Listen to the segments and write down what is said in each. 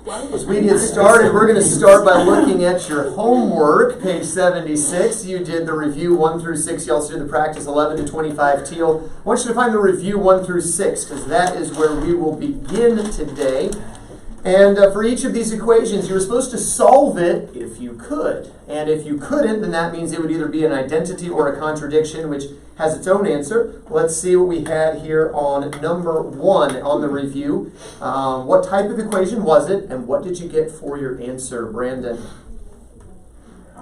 As we get started, we're going to start by looking at your homework, page 76. You did the review 1 through 6. You also did the practice 11 to 25 teal. I want you to find the review 1 through 6 because that is where we will begin today. And for each of these equations, you were supposed to solve it if you could. And if you couldn't, then that means it would either be an identity or a contradiction, which has its own answer. Let's see what we had here on number 1 on the review. What type of equation was it, and what did you get for your answer, Brandon?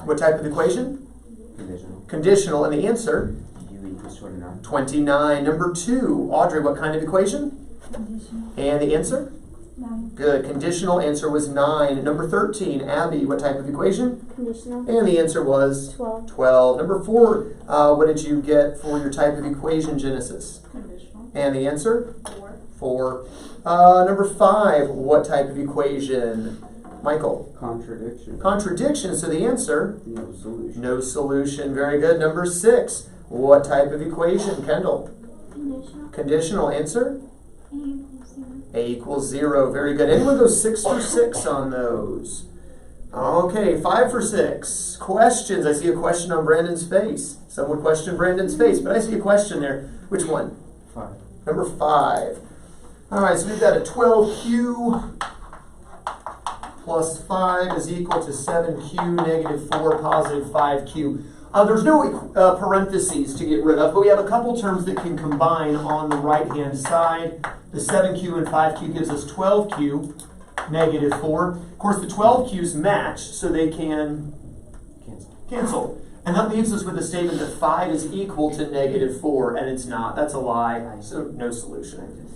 What type of equation? Conditional. Conditional, and the answer? U equals 29. 29. Number 2, Audrey, what kind of equation? Conditional. And the answer? 9. Good. Conditional answer was 9. Number 13, Abby, what type of equation? Conditional. And the answer was? 12. 12. Number 4, what did you get for your type of equation, Genesis? Conditional. And the answer? 4. 4. Number 5, what type of equation? Michael? Contradiction. Contradiction, so the answer? No solution. No solution. Very good. Number 6, what type of equation, Kendall? Conditional. Conditional answer? A equals 0. A equals 0. Very good. Anyone go 6 for 6 on those? Okay, 5 for 6. Questions. I see a question on Brandon's face. Some would question Brandon's face, but I see a question there. Which one? 5. Number 5. All right, so we've got a 12q plus 5 is equal to 7q negative 4 positive 5q. There's no parentheses to get rid of, but we have a couple terms that can combine on the right-hand side. The 7q and 5q gives us 12q negative 4. Of course, the 12q's match, so they can cancel. And that leaves us with the statement that 5 is equal to negative 4, and it's not. That's a lie, so no solution.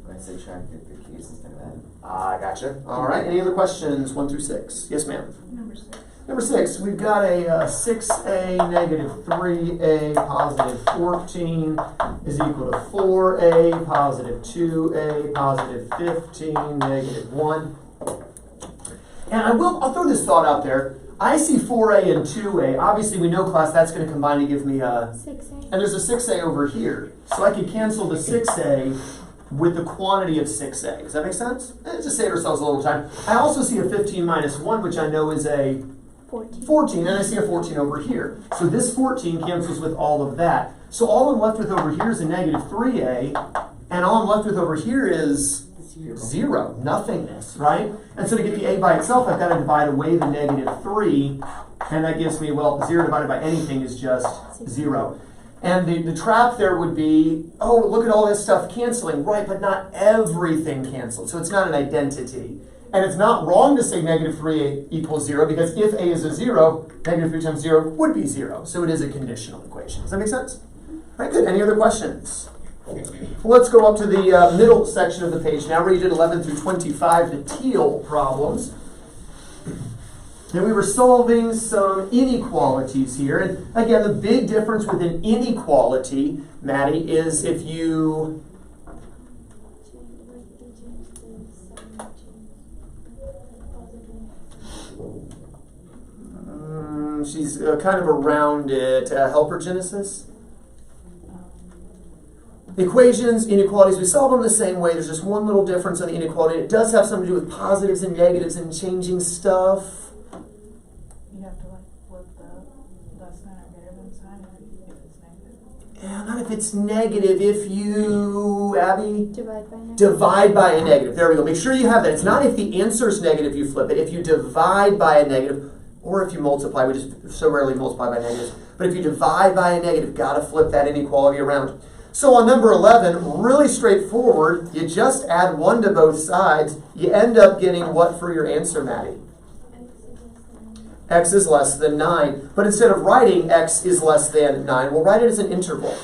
I subtracted the q's instead of adding. I gotcha. All right, any other questions? 1 through 6. Yes, ma'am. Number 6. Number 6, we've got a 6a negative 3a positive 14 is equal to 4a positive 2a positive 15 negative 1. And I'll throw this thought out there. I see 4a and 2a. Obviously, we know, class, that's going to combine to give me a 6a. And there's a 6a over here. So I could cancel the 6a with the quantity of 6a. Does that make sense? Let's just save ourselves a little time. I also see a 15 minus 1, which I know is a 14, and I see a 14 over here. So this 14 cancels with all of that. So all I'm left with over here is a negative 3a, and all I'm left with over here is 0, nothingness, right? And so to get the a by itself, I've got to divide away the negative 3, and that gives me, well, 0 divided by anything is just 0. And the trap there would be, oh, look at all this stuff canceling, right, but not everything canceled. So it's not an identity. And it's not wrong to say negative 3a equals 0, because if a is a 0, negative 3 times 0 would be 0. So it is a conditional equation. Does that make sense? All right, good. Any other questions? Well, let's go up to the middle section of the page now, where you did 11 through 25, the teal problems. And we were solving some inequalities here. And again, the big difference with an inequality, Maddie, is if you... she's kind of around it. Helper, Genesis? Equations, inequalities, we solve them the same way. There's just one little difference on the inequality. It does have something to do with positives and negatives and changing stuff. You have to flip the less than or greater than sign if it's negative. Yeah, not if it's negative. If you, Abby? Divide by negative. Divide by a negative. There we go. Make sure you have that. It's not if the answer is negative, you flip it. If you divide by a negative, or if you multiply, we just so rarely multiply by negatives. But if you divide by a negative, got to flip that inequality around. So on number 11, really straightforward. You just add 1 to both sides. You end up getting what for your answer, Maddie? X is less than 9. But instead of writing x is less than 9, we'll write it as an interval.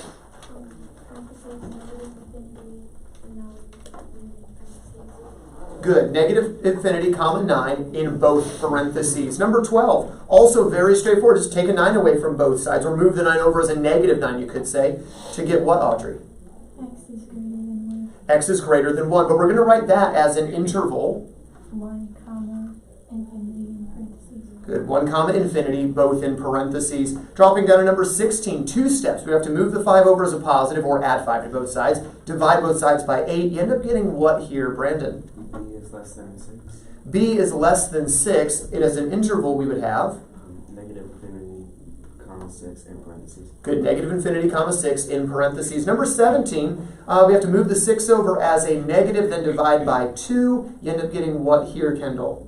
Good. Negative infinity, comma 9 in both parentheses. Number 12, also very straightforward. Just take a 9 away from both sides, or move the 9 over as a negative 9, you could say, to get what, Audrey? X is greater than 1. X is greater than 1, but we're going to write that as an interval. 1, comma, infinity in parentheses. Good. 1 comma infinity, both in parentheses. Dropping down to number 16, 2 steps. We have to move the 5 over as a positive, or add 5 to both sides. Divide both sides by 8. You end up getting what here, Brandon? B is less than 6. b is less than 6, it is an interval we would have. Negative infinity, comma 6 in parentheses. Good, negative infinity, comma 6 in parentheses. Number 17, we have to move the 6 over as a negative, then divide by 2. You end up getting what here, Kendall?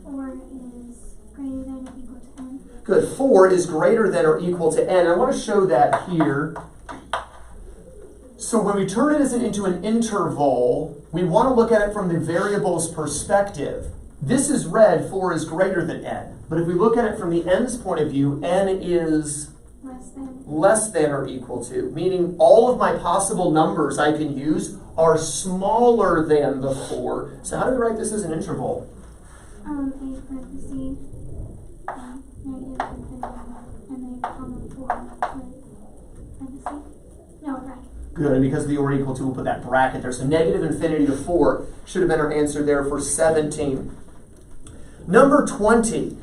4 is greater than or equal to n. Good, 4 is greater than or equal to n. I want to show that here. So when we turn it into an interval, we want to look at it from the variable's perspective. This is red, 4 is greater than n. But if we look at it from the n's point of view, n is less than or equal to, meaning all of my possible numbers I can use are smaller than the 4. So how do we write this as an interval? A parenthesis, negative infinity, and then comma 4 parenthesis. No, bracket. Good, and because of the or equal to, we'll put that bracket there. So negative infinity to 4 should have been our answer there for 17. Number 20,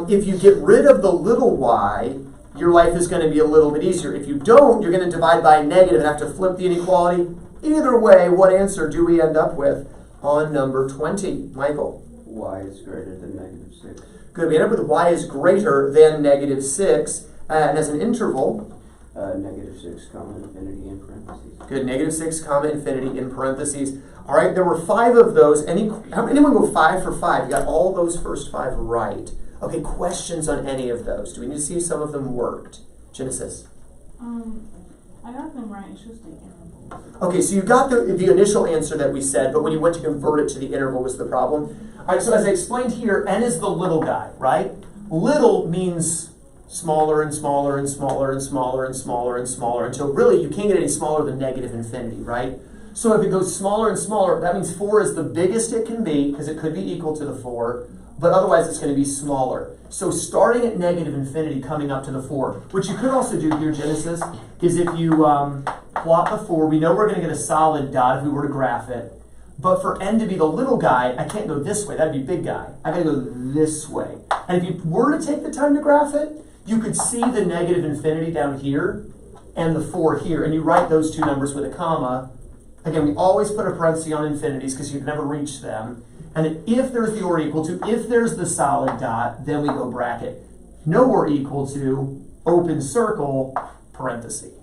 if you get rid of the little y, your life is going to be a little bit easier. If you don't, you're going to divide by negative and have to flip the inequality. Either way, what answer do we end up with on number 20? Michael? Y is greater than negative 6. Good, we end up with y is greater than negative 6, and as an interval, Negative 6, comma infinity in parentheses. good, negative 6, comma infinity in parentheses. All right, there were 5 of those. Anyone go 5 for 5? You got all those first 5 right. Okay, questions on any of those? Do we need to see if some of them worked? Genesis? I got them right, it's just the interval. Okay, so you got the initial answer that we said, but when you went to convert it to the interval was the problem. All right, so as I explained here, n is the little guy, right? Little means smaller and smaller and smaller and smaller and smaller and smaller until really you can't get any smaller than negative infinity, right? So if it goes smaller and smaller, that means 4 is the biggest it can be, because it could be equal to the 4, but otherwise it's going to be smaller. So starting at negative infinity, coming up to the 4. What you could also do here, Genesis, is if you plot the 4, we know we're going to get a solid dot if we were to graph it. But for n to be the little guy, I can't go this way. That'd be big guy. I got to go this way. And if you were to take the time to graph it, you could see the negative infinity down here and the 4 here. And you write those two numbers with a comma. Again, we always put a parenthesis on infinities because you'd never reach them. And if there's the or equal to, if there's the solid dot, then we go bracket. No or equal to, open circle, parenthesis.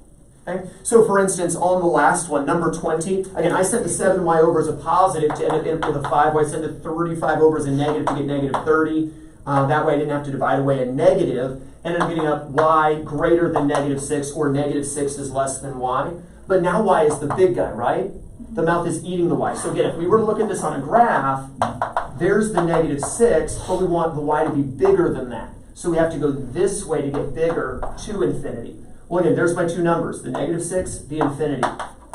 Okay? So for instance, on the last one, number 20, again, I sent the 7y over as a positive to end up with a 5y. I sent the 35 over as a negative to get negative 30. That way I didn't have to divide away a negative. Ended up getting up y greater than negative 6, or negative 6 is less than y. But now y is the big guy, right? The mouth is eating the y. So again, if we were to look at this on a graph, there's the negative 6, but we want the y to be bigger than that. So we have to go this way to get bigger to infinity. Well, again, there's my two numbers, the negative 6, the infinity.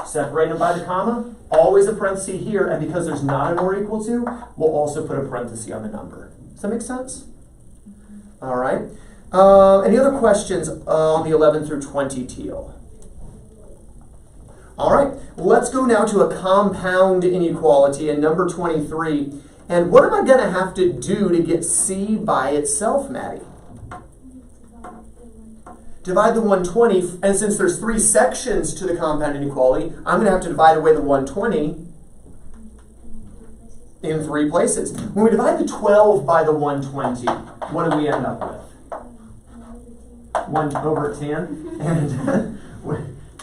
Separate them by the comma, always a parenthesis here, and because there's not an or equal to, we'll also put a parenthesis on the number. Does that make sense? All right. Any other questions on the 11 through 20 Teal? All right, let's go now to a compound inequality in number 23. And what am I going to have to do to get C by itself, Maddie? Divide the 120, and since there's 3 sections to the compound inequality, I'm going to have to divide away the 120 in 3 places. When we divide the 12 by the 120, what do we end up with? 1 over 10, and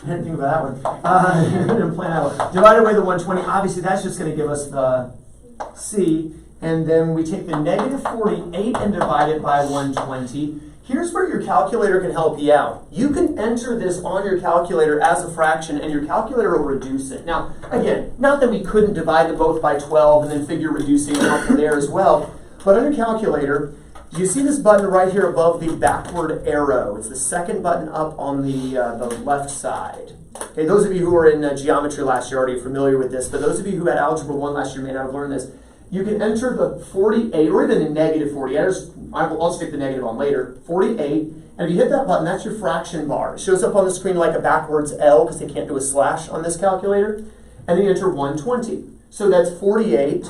I didn't think about that one. I didn't plan that one. Divide away the 120, obviously that's just going to give us the C, and then we take the negative 48 and divide it by 120. Here's where your calculator can help you out. You can enter this on your calculator as a fraction, and your calculator will reduce it. Now, again, not that we couldn't divide them both by 12 and then figure reducing out from there as well, but on your calculator, you see this button right here above the backward arrow. It's the second button up on the left side. Okay, those of you who were in geometry last year are already familiar with this, but those of you who had Algebra 1 last year may not have learned this. You can enter the 48, or even the negative 48. I'll stick the negative on later. 48, and if you hit that button, that's your fraction bar. It shows up on the screen like a backwards L, because they can't do a slash on this calculator. And then you enter 120. So that's 48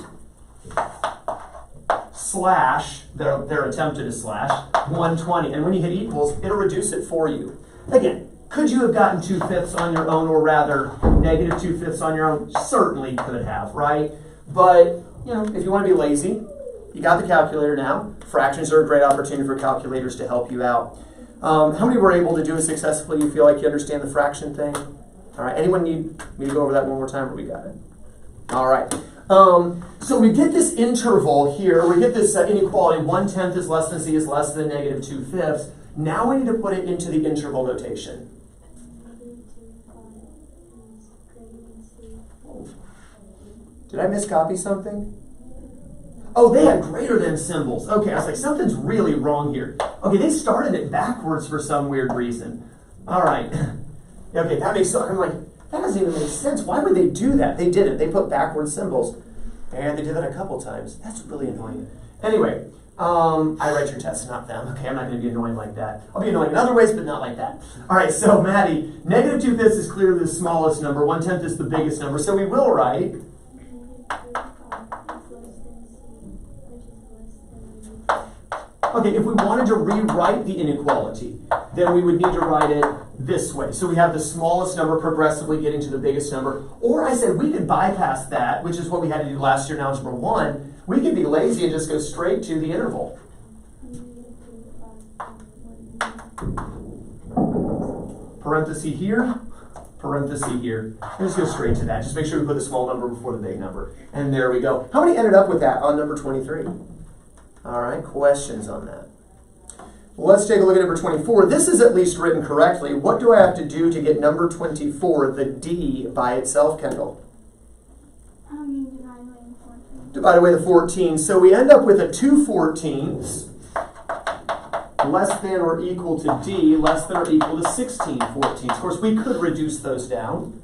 slash, their attempted to slash, 120. And when you hit equals, it'll reduce it for you. Again, could you have gotten 2/5 on your own, or rather negative 2/5 on your own? Certainly could have, right? But you know, if you want to be lazy, you got the calculator now. Fractions are a great opportunity for calculators to help you out. How many were able to do it successfully? You feel like you understand the fraction thing? All right, anyone need me to go over that one more time, or we got it? All right. So we get this interval here. We get this inequality, 1/10 is less than c is less than negative 2/5. Now we need to put it into the interval notation. Did I miscopy something? Oh, they had greater than symbols. Okay, I was like, something's really wrong here. Okay, they started it backwards for some weird reason. All right. Okay, that makes sense. I'm like, that doesn't even make sense. Why would they do that? They didn't. They put backward symbols. And they did that a couple times. That's really annoying. Anyway, I write your tests, not them. Okay, I'm not going to be annoying like that. I'll be annoying in other ways, but not like that. All right, so Maddie, negative 2/5 is clearly the smallest number. 1/10 is the biggest number. So we will write... Okay, if we wanted to rewrite the inequality, then we would need to write it this way. So we have the smallest number progressively getting to the biggest number. Or I said we could bypass that, which is what we had to do last year in Algebra 1. We could be lazy and just go straight to the interval. Parenthesis here, parenthesis here. And just go straight to that. Just make sure we put the small number before the big number. And there we go. How many ended up with that on number 23? All right, questions on that? Well, let's take a look at number 24. This is at least written correctly. What do I have to do to get number 24, the D, by itself, Kendall? Divide away the 14. So we end up with a 2/14 less than or equal to D, less than or equal to 16/14. Of course, we could reduce those down.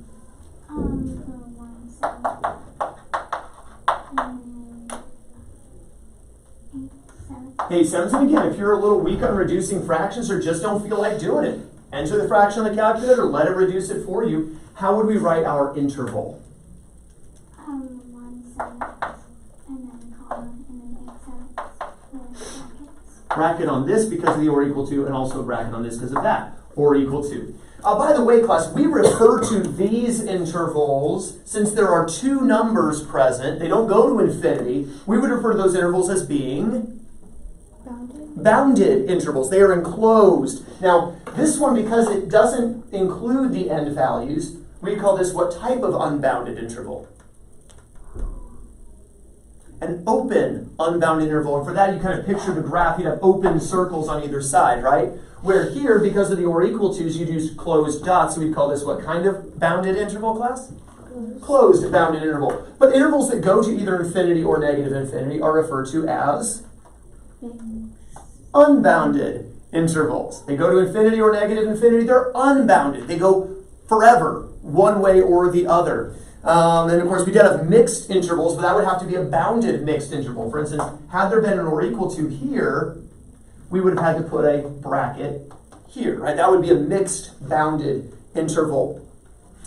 Hey, 7s, and again, if you're a little weak on reducing fractions or just don't feel like doing it, enter the fraction on the calculator, let it reduce it for you. How would we write our interval? 1/7, and then comma, and then 8/7 with brackets. Bracket on this because of the or equal to, and also a bracket on this because of that, or equal to. By the way, class, we refer to these intervals, since there are two numbers present, they don't go to infinity, we would refer to those intervals as being bounded intervals. They are enclosed. Now, this one, because it doesn't include the end values, we call this what type of unbounded interval? An open unbounded interval. And for that, you kind of picture the graph. You'd have open circles on either side, right? Where here, because of the or equal to's, you'd use closed dots. So we call this what kind of bounded interval, class? Closed bounded interval. But intervals that go to either infinity or negative infinity are referred to as unbounded intervals. They go to infinity or negative infinity. They're unbounded. They go forever, one way or the other. And of course, we did have mixed intervals, but that would have to be a bounded mixed interval. For instance, had there been an or equal to here, we would have had to put a bracket here, right? That would be a mixed bounded interval.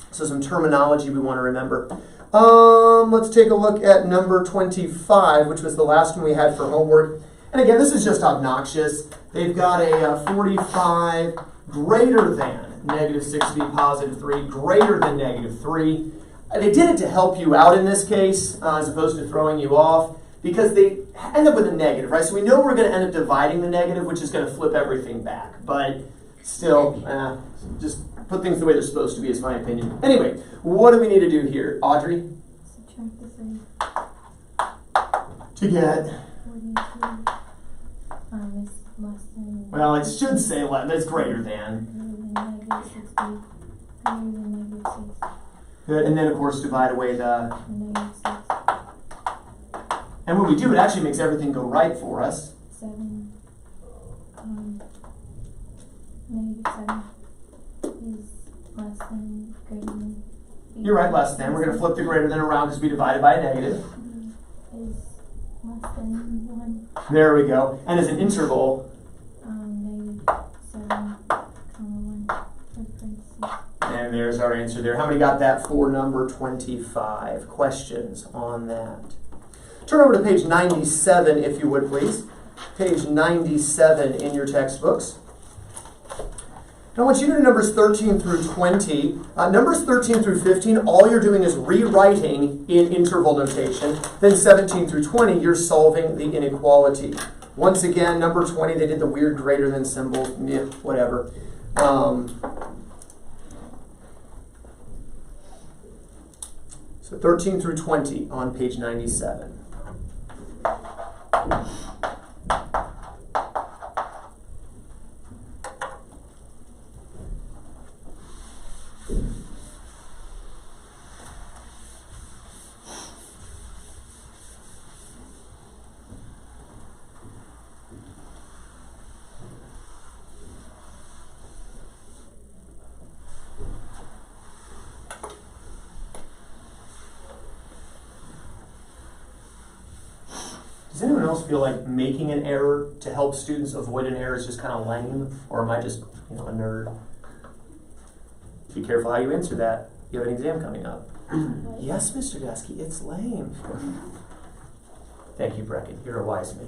So some terminology we want to remember. Let's take a look at number 25, which was the last one we had for homework. And again, this is just obnoxious. They've got a 45 greater than negative 60 positive 3 greater than negative 3. They did it to help you out in this case, as opposed to throwing you off, because they end up with a negative, right? So we know we're going to end up dividing the negative, which is going to flip everything back. But still, just put things the way they're supposed to be, is my opinion. Anyway, what do we need to do here? Audrey? Subtract the 3. To get... 42 is less than... Well, it should say less, but it's greater than. Negative 60. Greater than negative 6. Good, and then of course divide away the... Negative 6. And when we do, it actually makes everything go right for us. 7. Negative 7 is less than, greater than... You're right, less than. We're going to flip the greater than around because we divided by a negative. Is less than 1. There we go. And as an interval... Negative 7, 1, with parentheses. And there's our answer there. How many got that for number 25? Questions on that? Turn over to page 97, if you would, please. Page 97 in your textbooks. I want you to do numbers 13 through 20. Numbers 13 through 15, all you're doing is rewriting in interval notation. Then 17 through 20, you're solving the inequality. Once again, number 20, they did the weird greater than symbol. Yeah, whatever. So 13 through 20 on page 97. Does anyone else feel like making an error to help students avoid an error is just kind of lame? Or am I just, a nerd? Be careful how you answer that. You have an exam coming up. Yes, Mr. Gasky, it's lame. Thank you, Brecken. You're a wise man.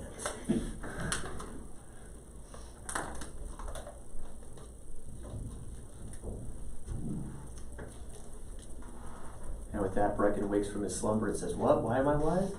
And with that, Brecken wakes from his slumber and says, "What? Why am I wise?"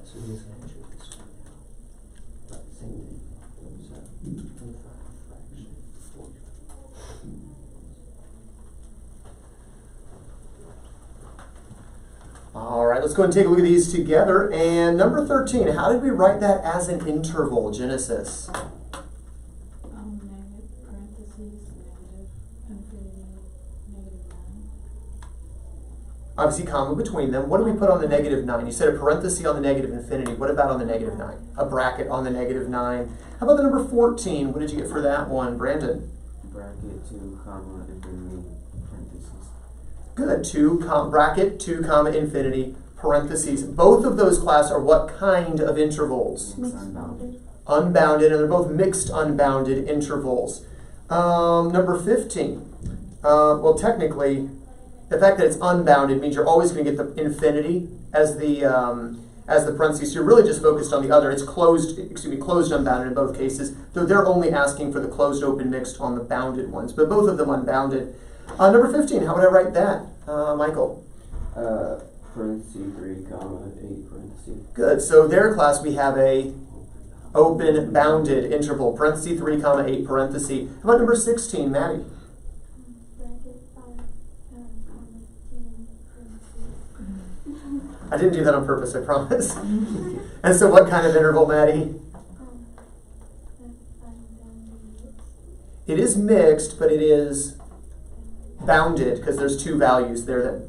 So he's going to choose this one now. right, let's go and take a look at these together. And number 13, how did we write that as an interval, Genesis? Negative, parentheses, negative, infinity, -9. Obviously, comma between them. What do we put on the -9? You said a parenthesis on the negative infinity. What about on the -9? A bracket on the -9. How about the number 14? What did you get for that one, Brandon? Bracket 2, comma, infinity, parentheses. Good. Bracket 2, comma, infinity, parentheses. Both of those, class, are what kind of intervals? Mixed unbounded. Unbounded, and they're both mixed unbounded intervals. Number 15. Well, technically, the fact that it's unbounded means you're always going to get the infinity as the parentheses. So you're really just focused on the other. It's closed unbounded in both cases, though they're only asking for the closed open mixed on the bounded ones, but both of them unbounded. Number 15, how would I write that, Michael? Parenthesis 3, comma, 8, parenthesis. Good. So there, class, we have a open bounded interval, parenthesis 3, comma, 8, parenthesis. How about number 16, Maddie? Bracket 5, comma, 10, parentheses. I didn't do that on purpose, I promise. And so what kind of interval, Maddie? It is mixed, but it is bounded because there's two values there that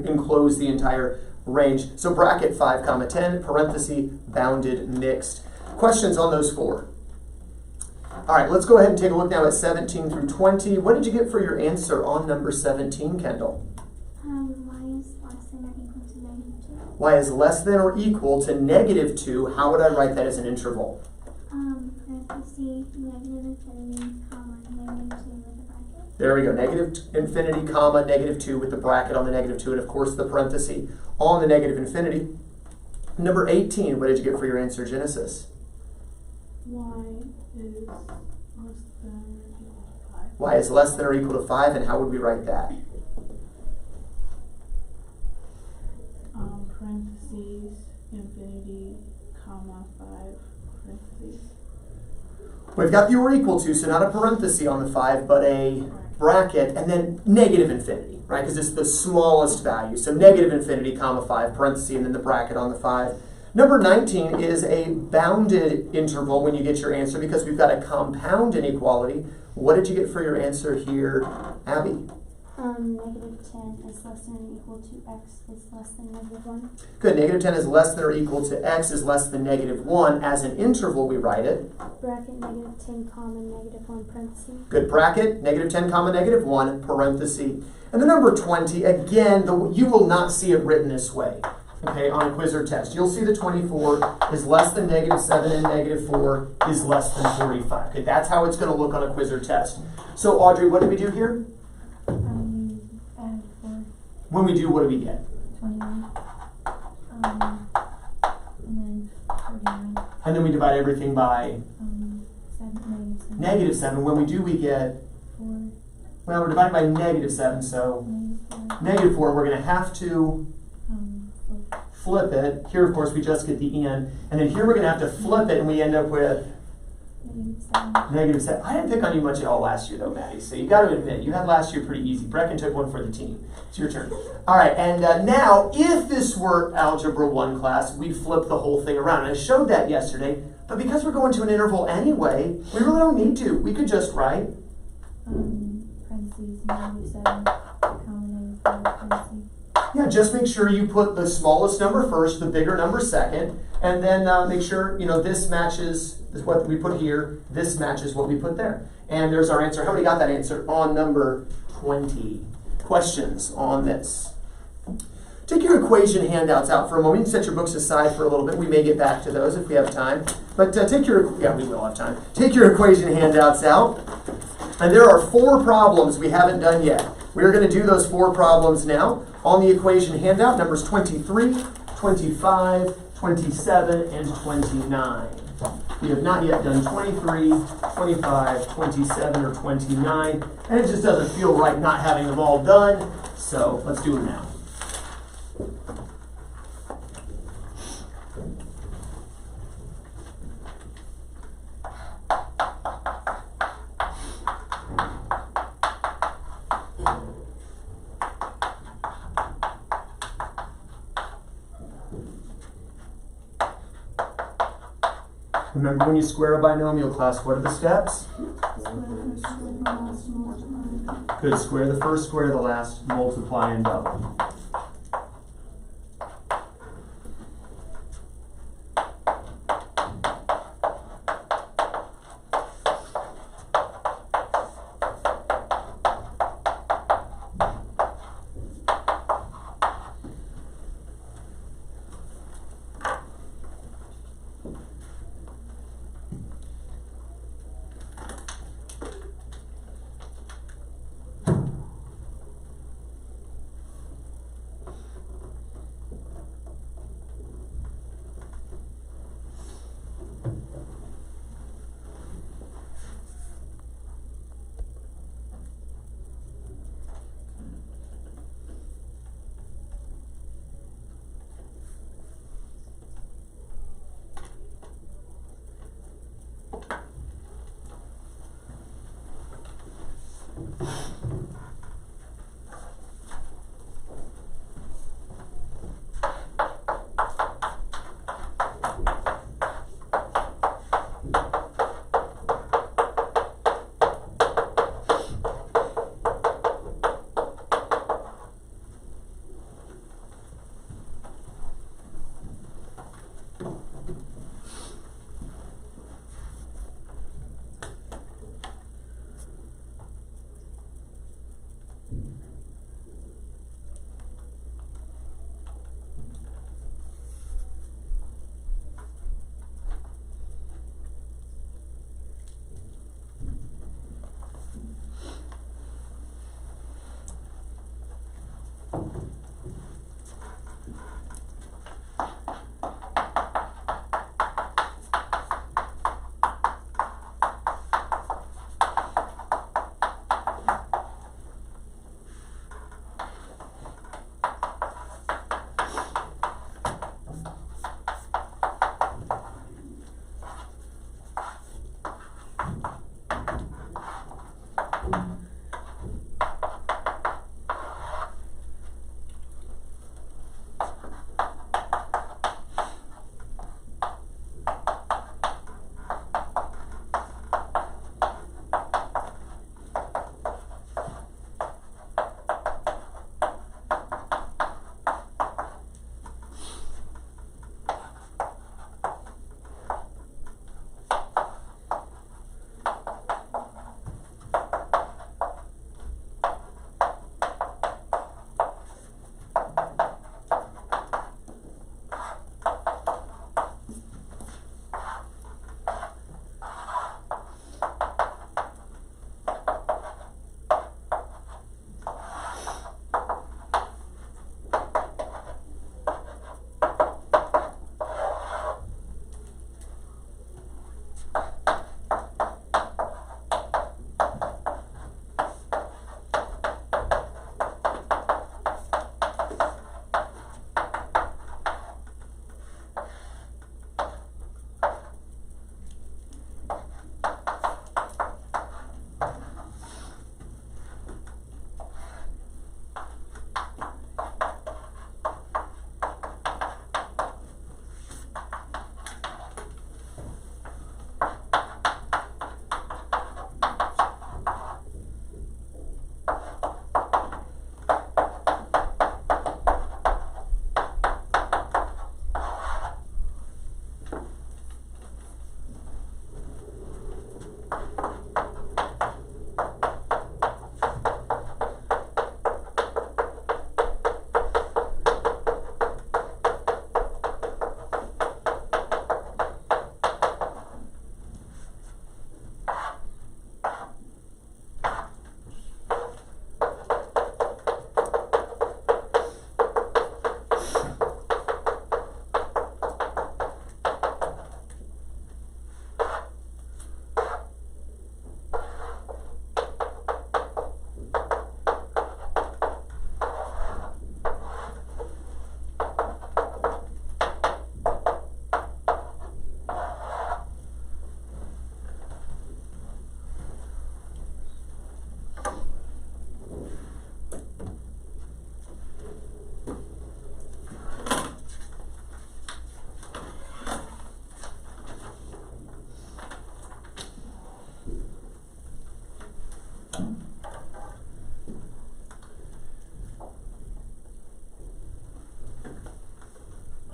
enclose the entire range. So bracket 5, comma, 10, parenthesis, bounded, mixed. Questions on those four? All right, let's go ahead and take a look now at 17 through 20. What did you get for your answer on number 17, Kendall? Y is less than or equal to -2. Y is less than or equal to -2. How would I write that as an interval? Parenthesis, negative infinity, comma, -2 with a bracket. There we go, negative infinity, comma, -2 with the bracket on the -2, and of course the parenthesis on the negative infinity. Number 18, what did you get for your answer, Genesis? Y is less than or equal to 5. Y is less than or equal to 5, and how would we write that? Parentheses, infinity, comma, 5, parentheses. We've got the or equal to, so not a parenthesis on the 5, but a bracket, and then negative infinity, right? Because it's the smallest value. So negative infinity, comma, 5, parenthesis, and then the bracket on the 5. Number 19 is a bounded interval when you get your answer because we've got a compound inequality. What did you get for your answer here, Abby? -10 is less than or equal to x is less than -1. Good, -10 is less than or equal to x is less than -1. As an interval, we write it. Bracket -10, comma, -1, parentheses. Good, bracket, -10, comma, -1, parenthesis. And the number 20, again, you will not see it written this way, okay, on a quiz or test. You'll see the 24 is less than -7 and -4 is less than 45. Okay, that's how it's going to look on a quiz or test. So, Audrey, what do we do here? Add 4, When we do, what do we get? 21. And then 49. And then we divide everything by 7, -7. When we do, we get, 4, well, we're dividing by -7, so -4. We're going to have to flip it. Here, of course, we just get the n. And then here we're going to have to flip it, and we end up with -7. I didn't pick on you much at all last year, though, Maddie. So you got to admit, you had last year pretty easy. Brecken took one for the team. It's your turn. All right, and now, if this were Algebra 1 class, we'd flip the whole thing around. And I showed that yesterday, but because we're going to an interval anyway, we really don't need to. We could just write parentheses, -7, comma, -4, parentheses. Yeah, just make sure you put the smallest number first, the bigger number second, and then make sure, this matches what we put here, this matches what we put there. And there's our answer. How many got that answer on number 20? Questions on this? Take your equation handouts out for a moment. You can set your books aside for a little bit. We may get back to those if we have time. But we will have time. Take your equation handouts out. And there are 4 problems we haven't done yet. We're going to do those 4 problems now on the equation handout, numbers 23, 25, 27, and 29. We have not yet done 23, 25, 27, or 29, and it just doesn't feel right not having them all done, so let's do it now. Remember when you square a binomial class, what are the steps? Good, square the first, square the last, multiply and double.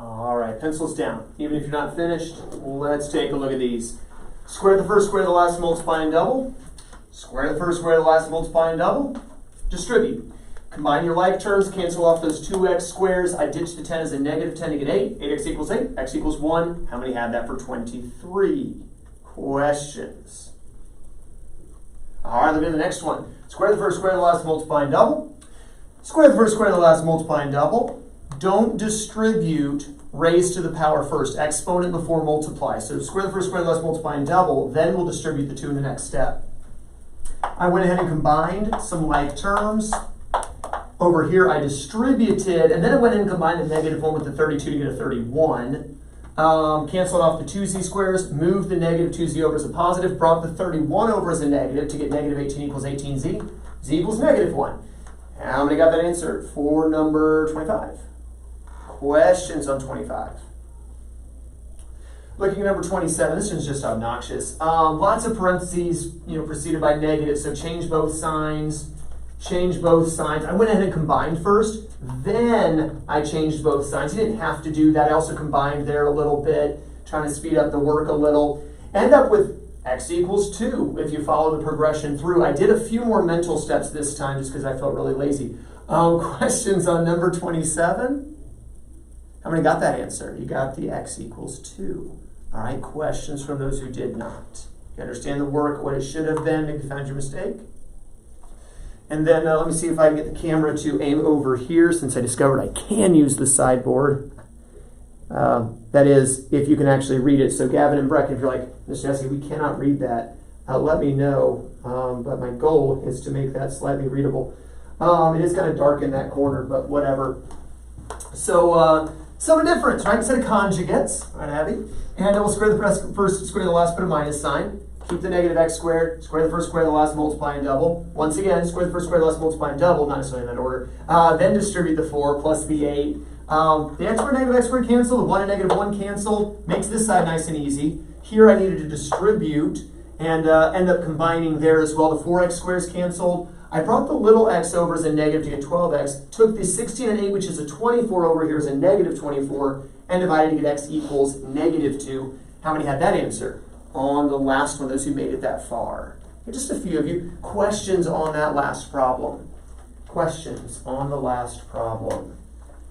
All right, pencils down. Even if you're not finished, let's take a look at these. Square the first, square the last, multiply and double. Square the first, square the last, multiply and double. Distribute. Combine your like terms, cancel off those 2x squares. I ditched the 10 as a negative 10 to get 8. 8x equals 8, x equals 1. How many had that for 23? Questions? All right, look at the next one. Square the first, square the last, multiply and double. Square the first, square the last, multiply and double. Don't distribute raised to the power first, exponent before multiply. So square the first, square the last, multiply and double, then we'll distribute the 2 in the next step. I went ahead and combined some like terms. Over here I distributed, and then I went in and combined the negative 1 with the 32 to get a 31. Canceled off the 2z squares, moved the negative 2z over as a positive, brought the 31 over as a negative to get negative 18 equals 18z. Z equals negative 1. How many got that answer for number 25? Questions on 25? Looking at number 27, this one's just obnoxious. Lots of parentheses, preceded by negative, so change both signs. Change both signs. I went ahead and combined first, then I changed both signs. You didn't have to do that. I also combined there a little bit, trying to speed up the work a little. End up with x equals 2 if you follow the progression through. I did a few more mental steps this time just because I felt really lazy. Questions on number 27? How many got that answer? You got the x equals 2. All right, questions from those who did not. You understand the work, what it should have been, maybe found your mistake? And then let me see if I can get the camera to aim over here since I discovered I can use the sideboard. That is, if you can actually read it. So Gavin and Breck, if you're like, Mr. Jesse, we cannot read that, let me know. But my goal is to make that slightly readable. It is kind of dark in that corner, but whatever. So sum of difference, right? Instead of conjugates, right, Abby? And we'll square the first, square the last, put a minus sign. Keep the negative x squared, square the first, square the last, multiply and double. Once again, square the first, square the last, multiply and double, not necessarily in that order. Then distribute the 4 plus the 8. The x squared, negative x squared cancel, the 1 and negative 1 cancel. Makes this side nice and easy. Here I needed to distribute and end up combining there as well. The 4x squares canceled. I brought the little x over as a negative to get 12x. Took the 16 and 8, which is a 24 over here as a negative 24, and divided to get x equals negative 2. How many had that answer? On the last one, those who made it that far. Just a few of you. Questions on that last problem? Questions on the last problem?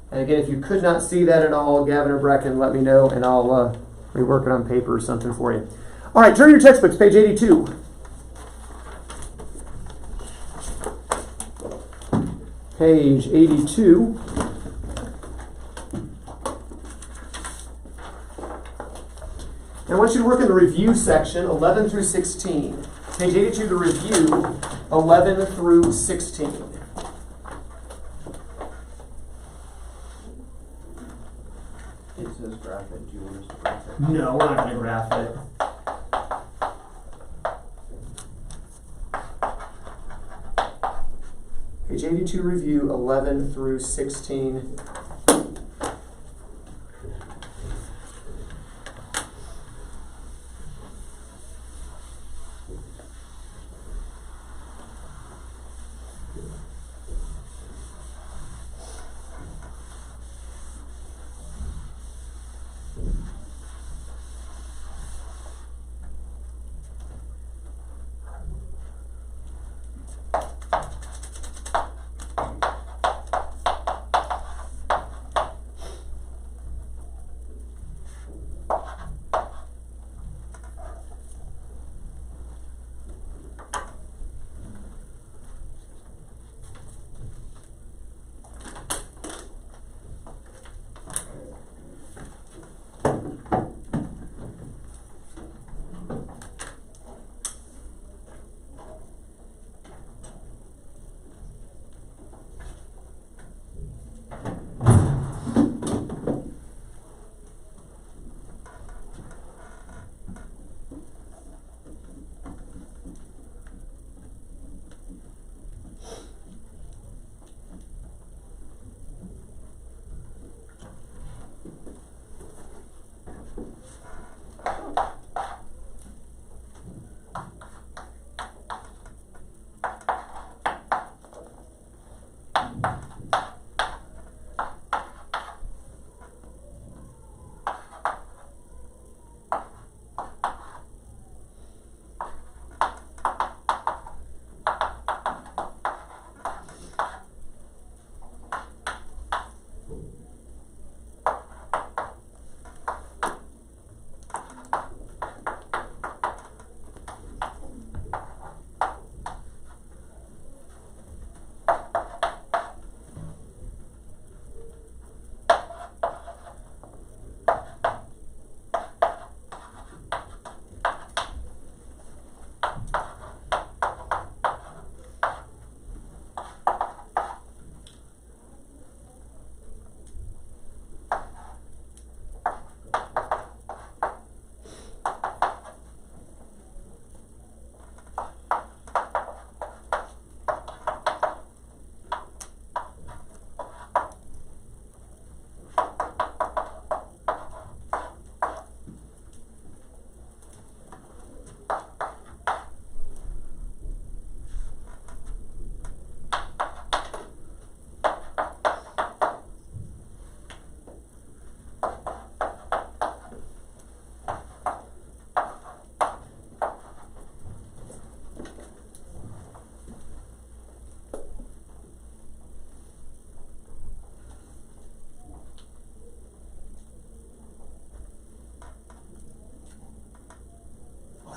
And again, if you could not see that at all, Gavin or Brecken, let me know, and I'll rework it on paper or something for you. All right, turn to your textbooks, page 82. Page 82. And I want you to work in the review section, 11 through 16. Page 82, the review, 11 through 16. It says graph it. Do you want us to graph it? No, we're not going to graph it. Page 82, review, 11 through 16.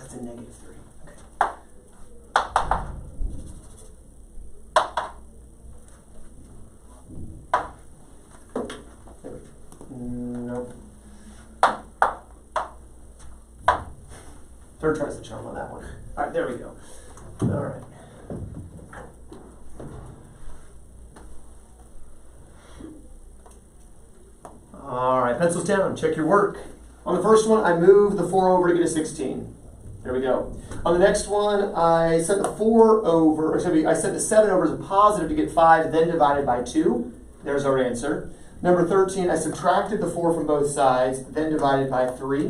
That's a negative 3. Okay. Nope. Third tries the charm on that one. All right, there we go. All right. All right, pencils down, check your work. On the first one, I move the 4 over to get a 16. There we go. On the next one, I set the 4 over, or I set the 7 over as a positive to get 5, then divided by 2. There's our answer. Number 13, I subtracted the 4 from both sides, then divided by 3.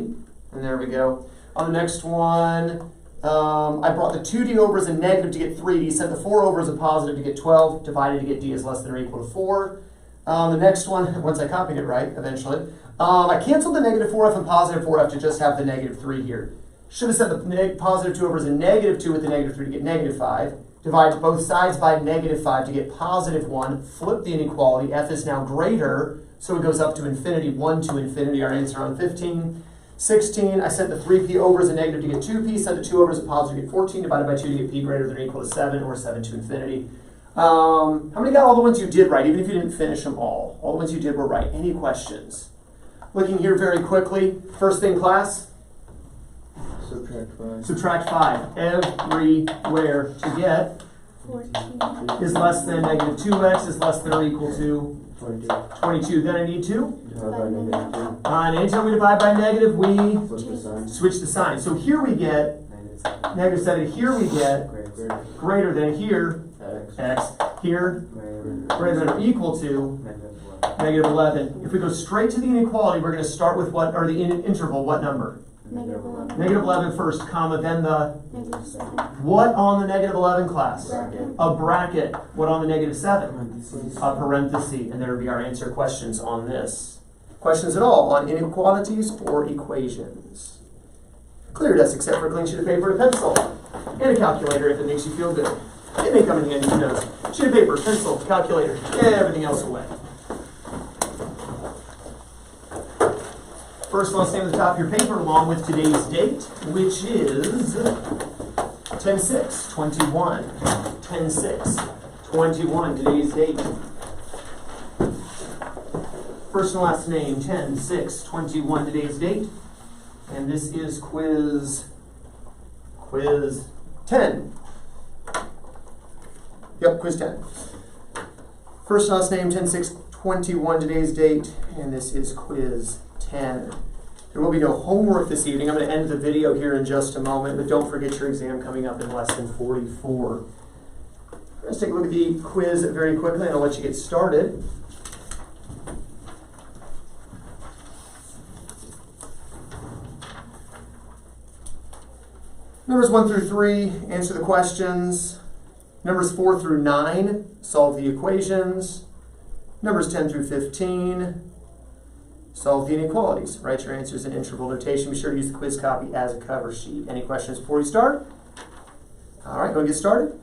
And there we go. On the next one, I brought the 2d over as a negative to get 3d, set the 4 over as a positive to get 12, divided to get d is less than or equal to 4. The next one, once I copied it right, eventually, I canceled the negative 4f and positive 4f to just have the negative 3 here. Should have set the positive 2 over as a negative 2 with the negative 3 to get negative 5. Divide both sides by negative 5 to get positive 1. Flip the inequality. F is now greater, so it goes up to infinity. 1 to infinity, our answer on 15. 16, I set the 3p over as a negative to get 2p. Set the 2 over as a positive to get 14. Divided by 2 to get p greater than or equal to 7, or 7 to infinity. How many got all the ones you did right, even if you didn't finish them all? All the ones you did were right. Any questions? Looking here very quickly. First thing, class? Subtract 5. Subtract 5. Everywhere to get 14. is less than negative 2x is less than or equal to 22. 22. Then I need to? Divide by negative 2. And anytime we divide by negative, we Flip the sign. switch the sign. So here we get Negative 7. negative 7. Here we get Greater. greater than. Here, X. x. Here, greater than or equal to Negative 11. negative 11. If we go straight to the inequality, we're going to start with what, or the interval, what number? Negative 11. Negative 11 first, comma, then the, Negative 7. what on the negative 11, class? Bracket. A bracket. What on the negative 7? Parentheses. A parenthesis. And there would be our answer questions on this. Questions at all on inequalities or equations? Clear desk except for a clean sheet of paper and a pencil. And a calculator if it makes you feel good. It may come in handy, who knows. Sheet of paper, pencil, calculator, everything else away. First, I'll stand at the top of your paper along with today's date, which is 10/6/21. 10/6/21, today's date. First and last name, 10/6/21, today's date. And this is quiz 10. Yep, quiz 10. First and last name, 10/6/21, today's date. And this is quiz 10. There will be no homework this evening. I'm going to end the video here in just a moment, but don't forget your exam coming up in less than 44. Let's take a look at the quiz very quickly, and I'll let you get started. Numbers 1 through 3, answer the questions. Numbers 4 through 9, solve the equations. Numbers 10 through 15, solve the inequalities. Write your answers in interval notation. Be sure to use the quiz copy as a cover sheet. Any questions before we start? All right, go and get started.